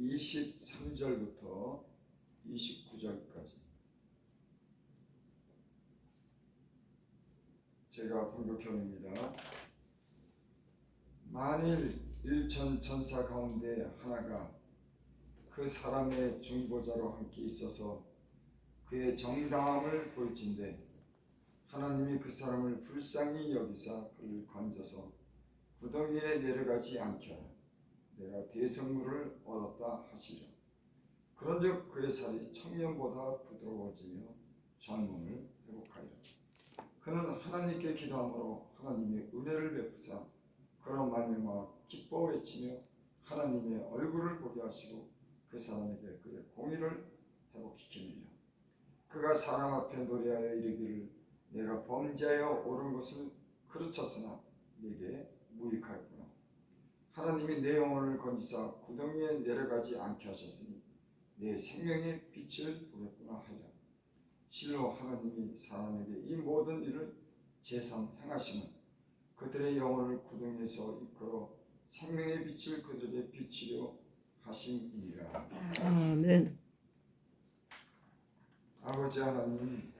23절부터 29절까지 제가 번역해옵니다. 만일 일천 천사 가운데 하나가 그 사람의 중보자로 함께 있어서 그의 정당함을 볼진대 하나님이 그 사람을 불쌍히 여기사 그를 건져서 구덩이에 내려가지 않게 하라. 내가 대성물을 얻었다 하시려. 그런즉 그의 살이 청년보다 부드러워지며 젊음을 회복하리라. 그는 하나님께 기도함으로 하나님의 은혜를 베푸사 그런 말미암아 기뻐 외치며 하나님의 얼굴을 보게 하시고 그 사람에게 그의 공의를 회복시키느니라. 그가 사람 앞에 노래하여 이르기를 내가 범죄하여 옳은 것을 그르쳤으나 내게 무익하였구나. 하나님이 내 영혼을 건지사 구덩이에 내려가지 않게 하셨으니 내 생명의 빛을 보겠구나 하리라. 실로 하나님이 사람에게 이 모든 일을 제삼 행하심은 그들의 영혼을 구덩이에서 이끌어 생명의 빛을 그들에게 비추려 하심이니라. 아멘. 아버지 하나님,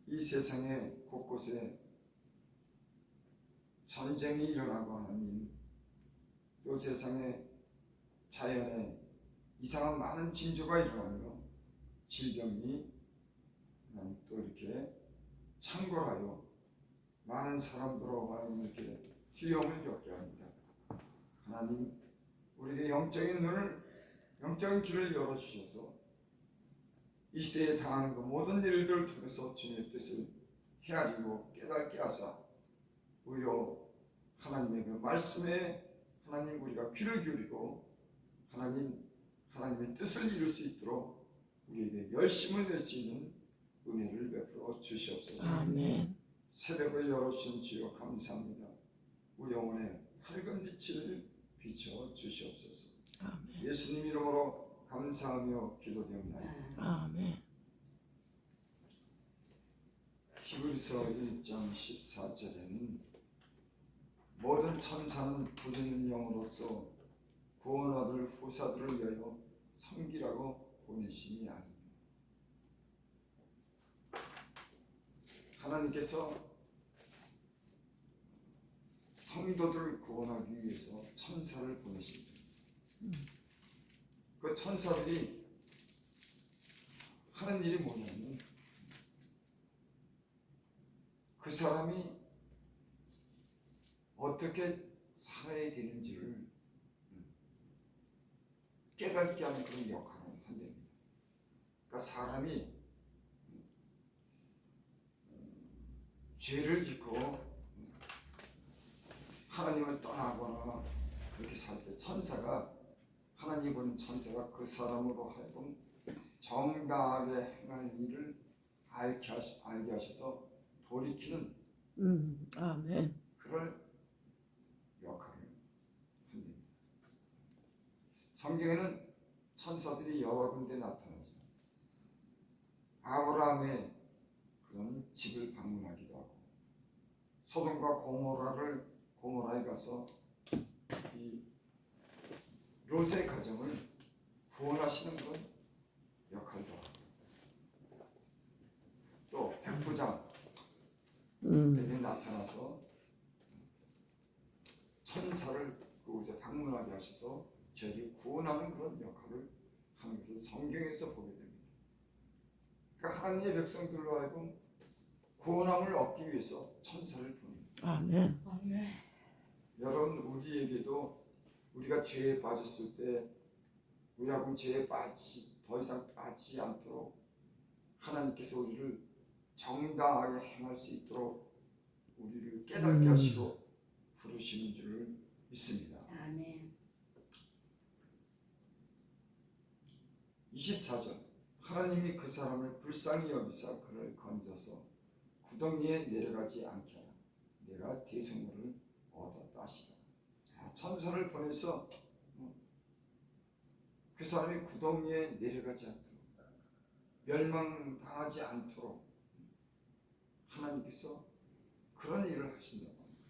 이 세상에 곳곳에 전쟁이 일어나고 하나님, 또 세상에 자연에 이상한 많은 징조가 일어나며 질병이 또 이렇게 창궐하여 많은 사람들로 하여금 이렇게 두려움을 겪게 합니다. 하나님, 우리의 영적인 눈을, 영적인 길을 열어주셔서 이 시대에 당하는 그 모든 일들을 통해서 주님의 뜻을 헤아리고 깨닫게 하사 오히려 하나님의 그 말씀에 하나님 우리가 귀를 기울이고 하나님의 뜻을 이룰 수 있도록 우리에게 열심을 낼 수 있는 은혜를 베풀어 주시옵소서. 아멘. 새벽을 열어주신 주여 감사합니다. 우리 영혼에 밝은 빛을 비춰 주시옵소서. 아멘. 예수님 이름으로 감사하며 기도드립니다. 아멘. 히브리서 1장 14절에는 모든 천사는 부르는 영으로서 구원 얻을 후사들을 위하여 섬기라고 보내심이 아니요. 하나님께서 성도들을 구원하기 위해서 천사를 보내십니다. 그 천사들이 하는 일이 뭐냐면 그 사람이 어떻게 살아야 되는지를 깨닫게 하는 그런 역할을 한답니다. 그러니까 사람이 죄를 짓고 하나님을 떠나거나 그렇게 살 때 천사가, 하나님 보는 천사가 그 사람으로 하여금 정당하게 행할 일을 알게 하셔서 돌이키는 아멘. 그런 역할을 한답니다. 성경에는 천사들이 여러 군데 나타나죠. 아브라함의 그런 집을 방문하기도 하고, 소돔과 고모라에 가서 이 롯의 가정을 구원하시는 그런 역할도 하고, 또 백부장에게 나타나서 천사를 그곳에 방문하게 하셔서 죄를 구원하는 그런 역할을 하는 것을 성경에서 보게 됩니다. 그러니까 하나님의 백성들로 하여금 구원함을 얻기 위해서 천사를 보냅니다. 아멘. 여러분, 우리에게도 우리가 죄에 빠졌을 때 우리하고 죄에 더 이상 빠지지 않도록 하나님께서 우리를 정당하게 행할 수 있도록 우리를 깨닫게 하시고 부르시는 줄을 믿습니다. 아멘. 24절, 하나님이 그 사람을 불쌍히 여기사 그를 건져서 구덩이에 내려가지 않게 하라. 내가 대성물을 얻었다 하시라. 천사를 보내서 그 사람이 구덩이에 내려가지 않도록, 멸망당하지 않도록 하나님께서 그런 일을 하신다고 합니다.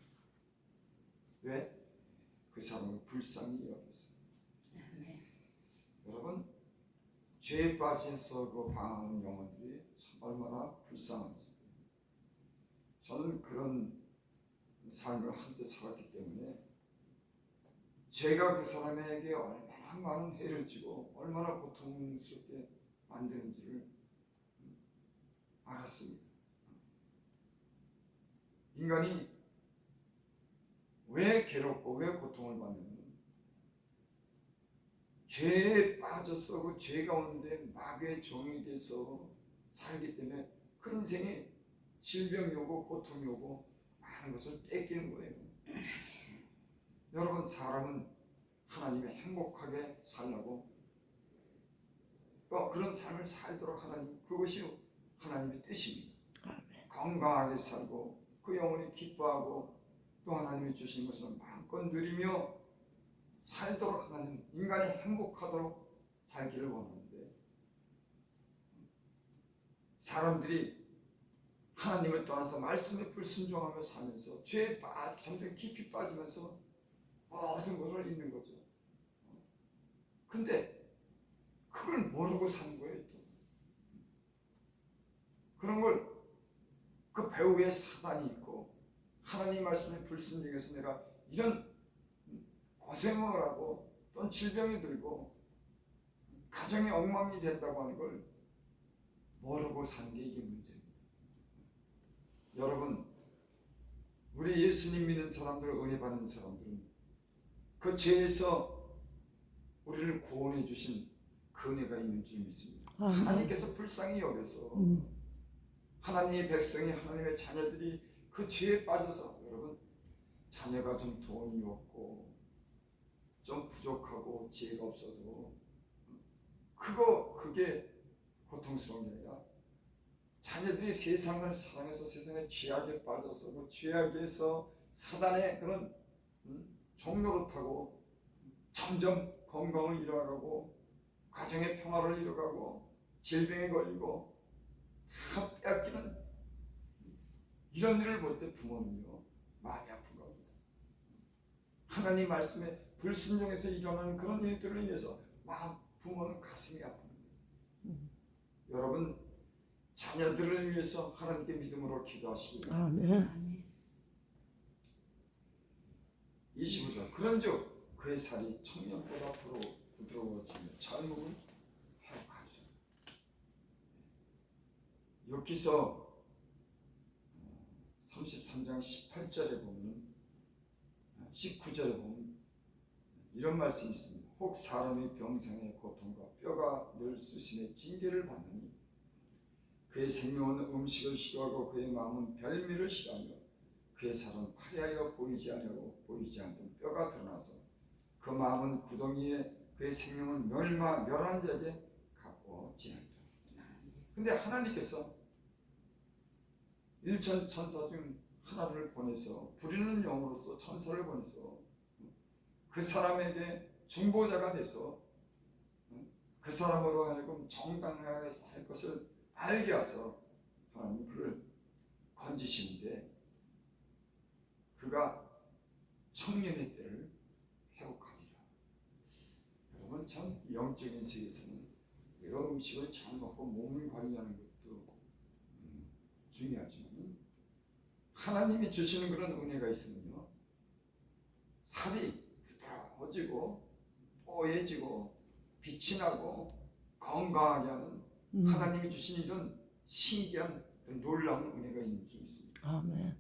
왜? 그 사람을 불쌍히 여겼어요. 아멘. 여러분, 죄에 빠져서 그 방황하는 영혼들이 참 얼마나 불쌍한지. 저는 그런 삶을 한때 살았기 때문에 죄가 그 사람에게 얼마나 많은 해를 주고 얼마나 고통스럽게 만드는지를 알았습니다. 인간이 왜 괴롭고 왜 고통을 받느냐면 죄에 빠져서 그 죄 가운데 마귀의 종이 돼서 살기 때문에 그 인생이 질병이 오고 고통이 오고 많은 것을 뺏기는 거예요. 여러분, 사람은 하나님이 행복하게 살라고 그런 삶을 살도록 하나님, 그것이 하나님의 뜻입니다. 건강하게 살고 그 영혼이 기뻐하고 또 하나님이 주신 것을 마음껏 누리며 살도록 하나님, 인간이 행복하도록 살기를 원하는데 사람들이 하나님을 떠나서 말씀에 불순종하며 살면서 죄에 점점 깊이 빠지면서 모든 것을 잃는 거죠. 근데 그걸 모르고 사는 거예요. 또 그런 걸 그 배후에 사단이 있고 하나님 말씀에 불순종해서 내가 이런 고생을 하고 또 질병이 들고 가정이 엉망이 된다고 하는 걸 모르고 사는 게 이게 문제입니다. 여러분, 우리 예수님 믿는 사람들, 은혜 받는 사람들은 그 죄에서 우리를 구원해 주신 그 은혜가 있는 줄 믿습니다. 하나님께서 불쌍히 여겨서 하나님의 백성이, 하나님의 자녀들이 그 죄에 빠져서, 여러분, 자녀가 좀 돈이 없고 좀 부족하고 지혜가 없어도 그게 고통스러운 게 아니라 자녀들이 세상을 사랑해서 세상의 죄악에 빠져서 그 죄악에서 사단의 그런 종로를 타고 점점 건강을 잃어가고 가정의 평화를 잃어가고 질병에 걸리고 다 빼앗기는 이런 일을 볼 때 부모는요 마음이 아픈 겁니다. 하나님 말씀에 불순종해서 일어나는 그런 일들을 인해서 부모는 가슴이 아픕니다. 여러분, 자녀들을 위해서 하나님께 믿음으로 기도하시기 바랍니다. 아멘. 25절, 그런즉 그의 살이 청년보다 부드러워지며 잘못은 회복하리라. 욥기서 33장 18절에 보면 19절에 보면 이런 말씀이 있습니다. 혹 사람이 병상의 고통과 뼈가 늘 수심의 징계를 받느니 그의 생명은 음식을 싫어하고 그의 마음은 별미를 싫어하며 그의 살은 파리하여 보이지 않고 보이지 않던 뼈가 드러나서 그 마음은 구덩이에 그의 생명은 멸한 자에게 가까워지느니라. 근데 하나님께서 일천 천사 중 하나를 보내서 부리는 영으로서 천사를 보내서 그 사람에게 중보자가 돼서 그 사람으로 하여금 정당하게 살 것을 알게 하서 하나님 그를 건지시는데 그가 청년의 때를 회복하리라. 여러분, 참 영적인 세계에서는 내가 음식을 잘 먹고 몸을 관리하는 것도 중요하지만 하나님이 주시는 그런 은혜가 있으면요 살이 부드러워지고 뽀얘지고 빛이 나고 건강하게 하는 하나님이 주신 이런 신기한 놀라운 은혜가 있는 줄 믿습니다. 아멘.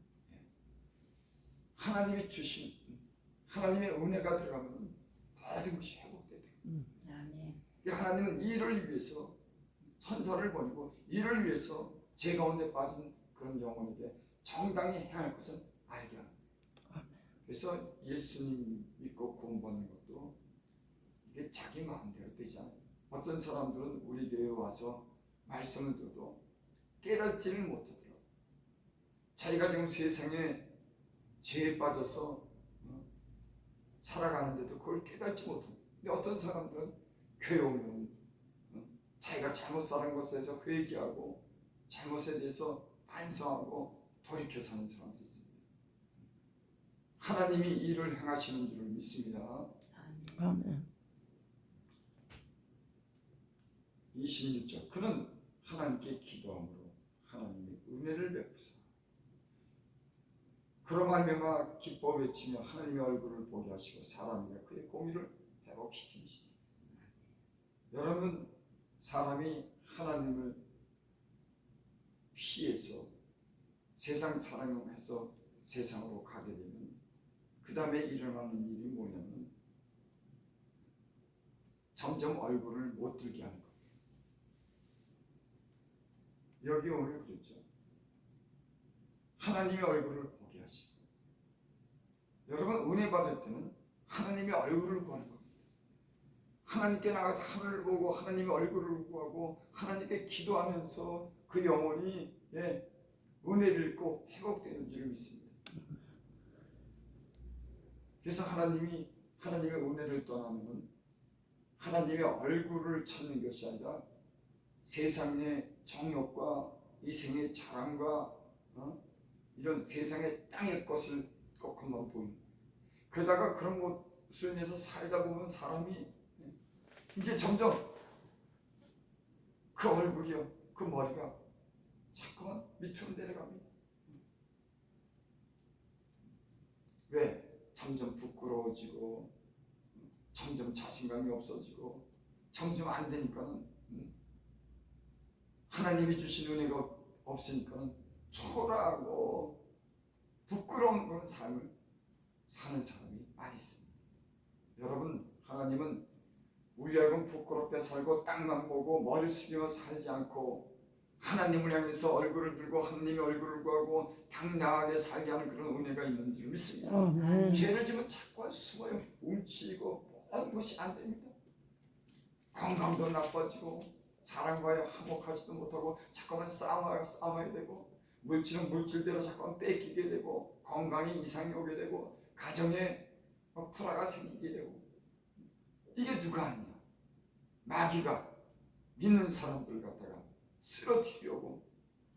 하나님이 주신 하나님의 은혜가 들어가면 모든 것이 회복돼요. 아멘. 하나님은 이를 위해서 천사를 보내고 이를 위해서 죄 가운데 빠진 그런 영혼에게 정당히 행할 것을 알게 합니다. 그래서 예수님 믿고 구원받는 것도 이게 자기 마음대로 되지 않아요. 어떤 사람들은 우리 교회에 와서 말씀을 들어도 깨닫지를 못하더라고요. 자기가 지금 세상에 죄에 빠져서 살아가는데도 그걸 깨닫지 못합니다. 근데 어떤 사람들은 교회 오면 자기가 잘못 사는 것에 대해서 회개하고 잘못에 대해서 반성하고 돌이켜 사는 사람들이 있습니다. 하나님이 일을 행하시는 줄을 믿습니다. 아멘. 아멘. 26절 그는 하나님께 기도함으로 하나님이 은혜를 베푸사 그로 말미암아 기뻐 외치며 하나님의 얼굴을 보게 하시고 사람이 그의 공의를 회복시키시니. 여러분, 사람이 하나님을 피해서 세상 사랑해서 세상으로 가게 되면 그 다음에 일어나는 일이 뭐냐면 점점 얼굴을 못 들게 하는 거예요. 여기 오늘 그랬죠. 하나님의 얼굴을 보게 하시고, 여러분 은혜 받을 때는 하나님의 얼굴을 구하는 겁니다. 하나님께 나가서 하늘을 보고 하나님의 얼굴을 구하고 하나님께 기도하면서 그 영혼이 은혜를 입고 회복되는 줄 믿습니다. 그래서 하나님의 은혜를 떠나면 하나님의 얼굴을 찾는 것이 아니라 세상의 정욕과 이 생의 자랑과 이런 세상의 땅의 것을 꼭 한번 보이는 거예요. 그러다가 그런 것을 인해서 살다 보면 사람이 이제 점점 그 얼굴이요, 그 머리가 자꾸만 밑으로 내려갑니다. 왜? 점점 부끄러워지고 점점 자신감이 없어지고 점점 안 되니까는 하나님이 주신 은혜가 없으니까는 초라하고 부끄러운 그런 삶을 사는 사람이 많이 있습니다. 여러분, 하나님은 우리하고는 부끄럽게 살고 땅만 보고 머리 숙여 살지 않고 하나님을 향해서 얼굴을 들고 하나님의 얼굴을 구하고 당당하게 살게 하는 그런 은혜가 있는 줄 믿습니다. 아멘. 죄를 지면 자꾸 숨어요. 움츠리고 모든 것이 안 됩니다. 건강도 나빠지고 사람과의 화목하지도 못하고 자꾸만 싸워야 되고 물질은 물질대로 자꾸만 뺏기게 되고 건강에 이상이 오게 되고 가정에 불화가 생기게 되고 이게 누가 하느냐? 마귀가 믿는 사람들 갖다가 쓰러뜨리려고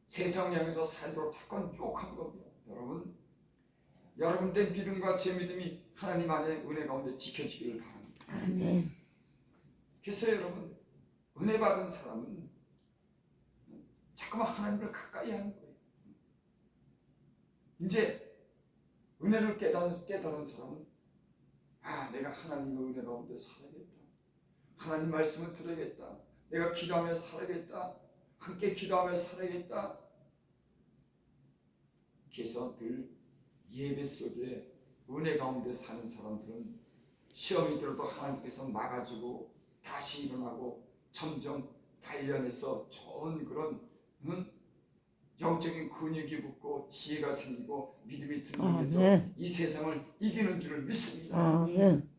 세상을 향해서 살도록 자꾸만 유혹한 겁니다. 여러분들의 믿음과 제 믿음이 하나님 안에 은혜 가운데 지켜지기를 바랍니다. 아멘. 그래서 여러분, 은혜 받은 사람은 자꾸만 하나님을 가까이 하는 거예요. 이제 은혜를 깨달은 사람은 내가 하나님의 은혜 가운데 살아야겠다. 하나님 말씀을 들어야겠다. 내가 기도하며 살아야겠다. 함께 기도하며 살아야겠다. 그래서 늘 예배 속에 은혜 가운데 사는 사람들은 시험이 들어도 하나님께서 막아주고 다시 일어나고 점점 단련해서 좋은 그런 영적인 근육이 붙고 지혜가 생기고 믿음이 든든해서 이 세상을 이기는 줄을 믿습니다. 아멘.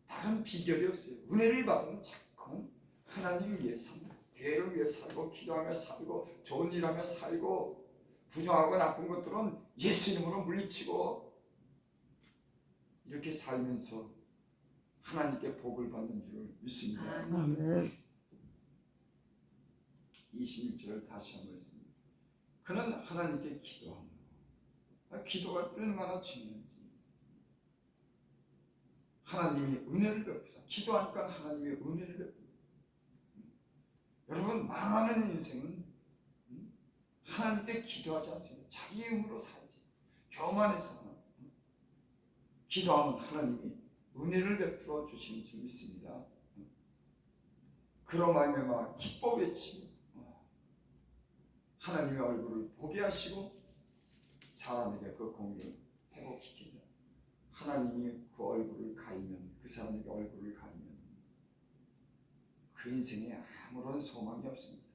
다른 비결이 없어요. 은혜를 받으면 자꾸 하나님 위해서 교회를 위해 살고 기도하며 살고 좋은 일하며 살고 부정하고 나쁜 것들은 예수 이름으로 물리치고 이렇게 살면서 하나님께 복을 받는 줄을 믿습니다. 아멘. 26절을 다시 한번 했습니다. 그는 하나님께 기도합니다. 기도가 얼마나 중요한지. 하나님이 은혜를 베푸사. 기도하니까 하나님의 은혜를 베풉니다. 여러분, 망하는 인생은 하나님께 기도하지 않습니다. 자기 힘으로 살지. 교만해서 기도하면 하나님이 은혜를 베풀어 주시는 줄 믿습니다. 그로 말미암아 기뻐 외치고 하나님의 얼굴을 보게 하시고 사람에게 그 공의를 회복시키며 하나님이 그 얼굴을 가리면 그 사람에게 얼굴을 가리면 그 인생에 아무런 소망이 없습니다.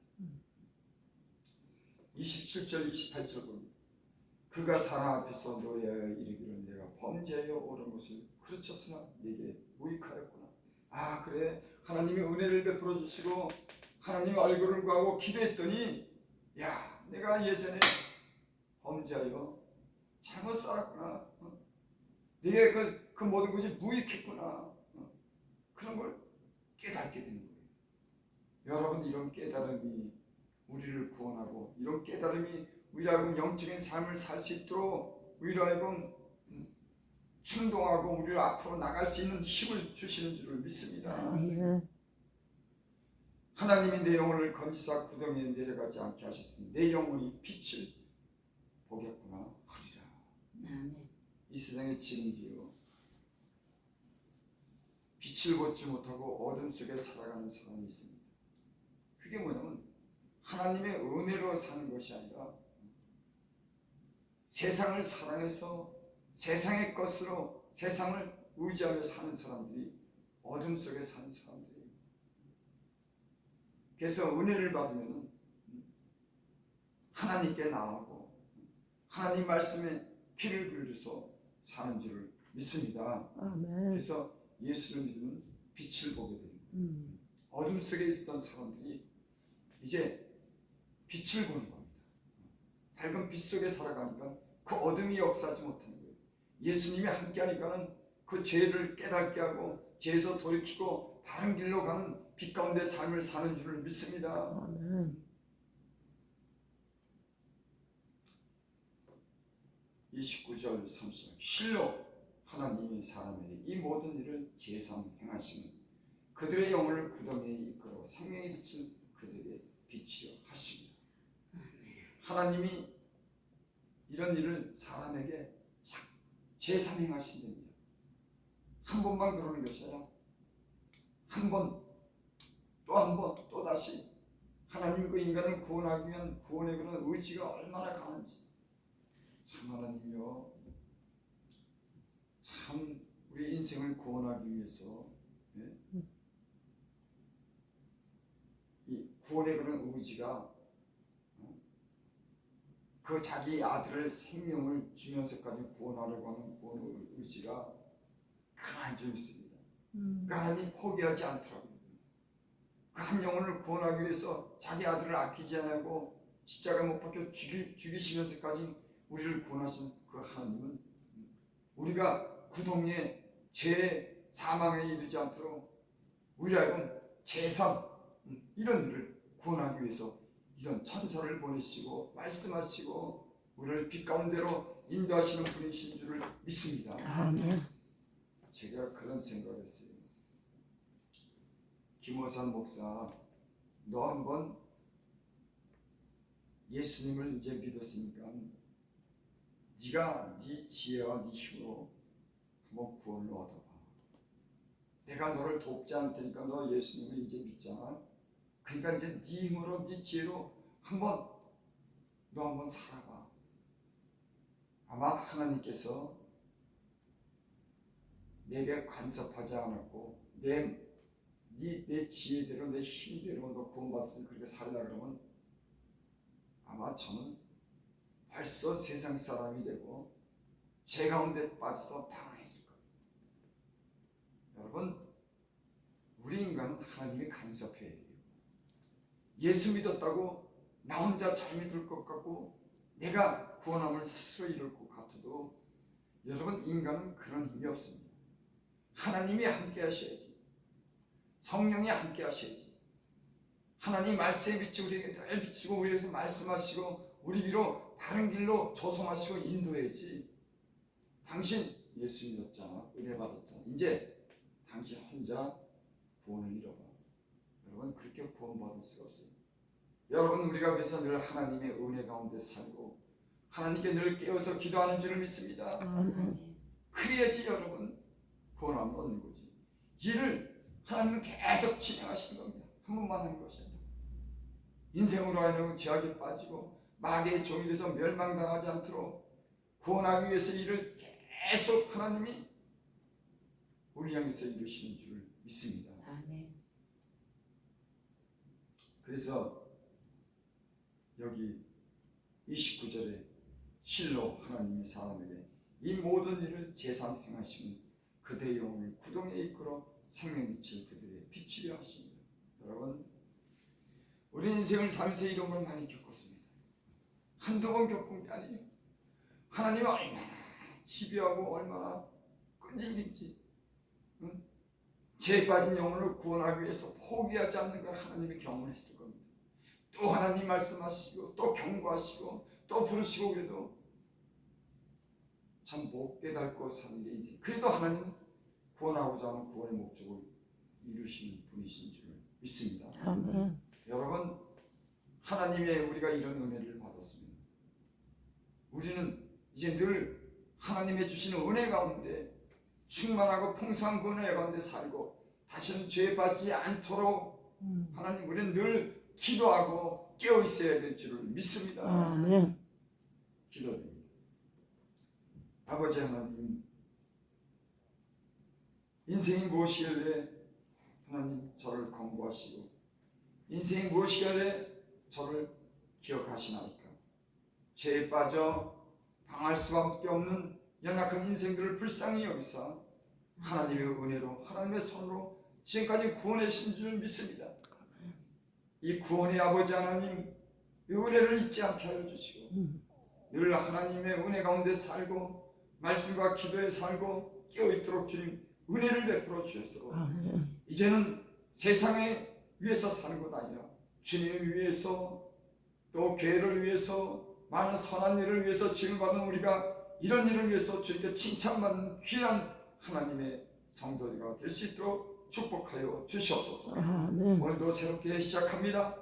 27절 28절 보면 그가 사람 앞에서 노래하여 이르기를 내가 범죄하여 옳은 것을 그르쳤으나 내게 무익하였구나. 그래, 하나님이 은혜를 베풀어 주시고 하나님의 얼굴을 구하고 기도했더니 내가 예전에 범죄하여 잘못 살았구나. 내게 그 모든 것이 무익했구나. 그런 걸 깨닫게 되는 거예요. 여러분, 이런 깨달음이 우리를 구원하고 이런 깨달음이 우리하고 영적인 삶을 살 수 있도록 우리로 하여금 충동하고 우리를 앞으로 나갈 수 있는 힘을 주시는 줄을 믿습니다. 아멘. 하나님이 내 영혼을 건지사 구덩이에 내려가지 않게 하셨으니 내 영혼이 빛을 보겠구나 하리라. 아멘. 이 세상에 지금도요 빛을 보지 못하고 어둠 속에 살아가는 사람이 있습니다. 그게 뭐냐면 하나님의 은혜로 사는 것이 아니라 세상을 사랑해서 세상의 것으로 세상을 의지하며 사는 사람들이 어둠 속에 사는 사람들이에요. 그래서 은혜를 받으면 하나님께 나아가고 하나님 말씀에 귀를 기울여서 사는 줄을 믿습니다. 아멘. 그래서 예수를 믿으면 빛을 보게 됩니다. 어둠 속에 있었던 사람들이 이제 빛을 보는 겁니다. 밝은 빛 속에 살아가니까 그 어둠이 역사하지 못하는 거예요. 예수님이 함께하니까는 그 죄를 깨닫게 하고 죄에서 돌이키고 다른 길로 가는 빛 가운데 삶을 사는 줄을 믿습니다. 아멘. 29절 30절 실로 하나님이 사람에게 이 모든 일을 제삼 행하시는 그들의 영혼을 구덩이에 이끌어 생명의 빛을 그들에게 비치려 하십니다. 하나님이 이런 일을 사람에게 제삼 행하신답니다. 한 번만 그러는 것이 아니라 한 번, 또 한 번, 또 다시 하나님이 그 인간을 구원하기 위한 구원의 그런 의지가 얼마나 강한지 참 하나님이요 참 우리 인생을 구원하기 위해서 이 구원의 그런 의지가 그 자기 아들을 생명을 주면서까지 구원하려고 하는 구원의 의지가 강한 줄 있습니다. 그 하나님 포기하지 않더라고요. 그 한 영혼을 구원하기 위해서 자기 아들을 아끼지 않고 십자가에 못 박혀 죽이시면서까지 우리를 구원하신 그 하나님은 우리가 구덩이에 죄 사망에 이르지 않도록 우리 하여금 제삼 이런 일을 구원하기 위해서 이런 천사를 보내시고 말씀하시고 우리를 빛 가운데로 인도하시는 분이신 줄을 믿습니다. 아멘. 제가 그런 생각을 했어요. 김호산 목사, 너 한번 예수님을 이제 믿었으니까 네가 네 지혜와 네 힘으로 한번 구원을 얻어봐. 내가 너를 돕지 않을 테니까 너 예수님을 이제 믿잖아. 그러니까 이제 네 힘으로 네 지혜로 한번 너 한번 살아봐. 아마 하나님께서 내게 간섭하지 않았고 내 지혜대로 내 힘대로 너 구원받았으니 그렇게 살라 그러면 아마 저는 벌써 세상 사람이 되고 죄 가운데 빠져서 방황했을 거예요. 여러분 우리 인간은 하나님이 간섭해야 돼요. 예수 믿었다고 나 혼자 잘 믿을 것 같고 내가 구원함을 스스로 이룰 것 같아도 여러분 인간은 그런 힘이 없습니다. 하나님이 함께 하셔야지. 성령이 함께 하셔야지. 하나님 말씀의 빛이 우리에게 늘 비치고 우리에게서 말씀하시고 우리 위로 바른 길로 조성하시고 인도해야지. 당신 예수 믿었잖아. 은혜 받았잖아. 이제 당신 혼자 구원을 잃어봐. 여러분 그렇게 구원받을 수가 없어요. 여러분 우리가 그래서 늘 하나님의 은혜 가운데 살고 하나님께 늘 깨어서 기도하는 줄을 믿습니다. 아멘. 그래야지 여러분 구원함을 얻는 거지. 일을 하나님은 계속 진행하시는 겁니다. 한 번만 하는 것이 아니라 인생으로 하여금 죄악에 빠지고 마귀의 종이 돼서 멸망당하지 않도록 구원하기 위해서 일을 계속 하나님이 우리 향해서 이루시는 줄 믿습니다. 아멘. 그래서 여기 29절에 실로 하나님이 사람에게 이 모든 일을 제삼 행하시면 그들의 영혼을 구덩이에 이끌어 생명빛을 그들에게 비치려 하십니다. 여러분 우리 인생을 살면서 이런 걸 많이 겪었습니다. 한두 번 겪은 게 아니에요. 하나님이 얼마나 집요하고 얼마나 끈질긴지 죄에 빠진 영혼을 구원하기 위해서 포기하지 않는 걸 하나님이 경험했을 겁니다. 또 하나님 말씀하시고 또 경고하시고 또 부르시고 그래도 참 못 깨닫고 사는 게 인생. 그래도 하나님 구원하고자 하는 구원의 목적을 이루시는 분이신 줄 믿습니다. 아멘. 여러분, 하나님의 우리가 이런 은혜를 받았습니다. 우리는 이제 늘 하나님의 주시는 은혜 가운데 충만하고 풍성한 그 은혜 가운데 살고 다시는 죄에 빠지지 않도록 하나님 우리는 늘 기도하고 깨어 있어야 될 줄을 믿습니다. 아멘. 기도드립니다. 아버지 하나님, 인생이 무엇이길래 하나님 저를 권고하시고 인생이 무엇이길래 저를 기억하시나이까. 죄에 빠져 방할 수밖에 없는 연약한 인생들을 불쌍히 여기사 하나님의 은혜로 하나님의 손으로 지금까지 구원해 주신 줄 믿습니다. 이 구원의 아버지 하나님, 이 은혜를 잊지 않게 하여 주시고 늘 하나님의 은혜 가운데 살고 말씀과 기도에 살고 깨어있도록 주님 은혜를 베풀어 주셔서 아멘. 이제는 세상에 위해서 사는 것 아니라 주님을 위해서 또 교회를 위해서 많은 선한 일을 위해서 지음받은 우리가 이런 일을 위해서 주님께 칭찬받는 귀한 하나님의 성도가 될 수 있도록 축복하여 주시옵소서. 아멘. 오늘도 새롭게 시작합니다.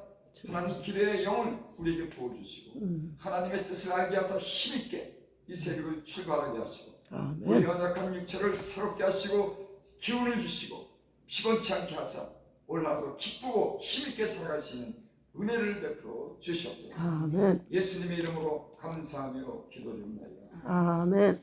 하나님 기도의 영을 우리에게 부어주시고 하나님의 뜻을 알게 하사 힘있게 이 새벽을 출발하게 하시고 우리 아멘. 연약한 육체를 새롭게 하시고 기운을 주시고 피곤치 않게 하사 올라도 기쁘고 힘있게 살아갈 수 있는 은혜를 베풀어 주시옵소서. 아멘. 예수님의 이름으로 감사하며 기도드립니다. 아멘.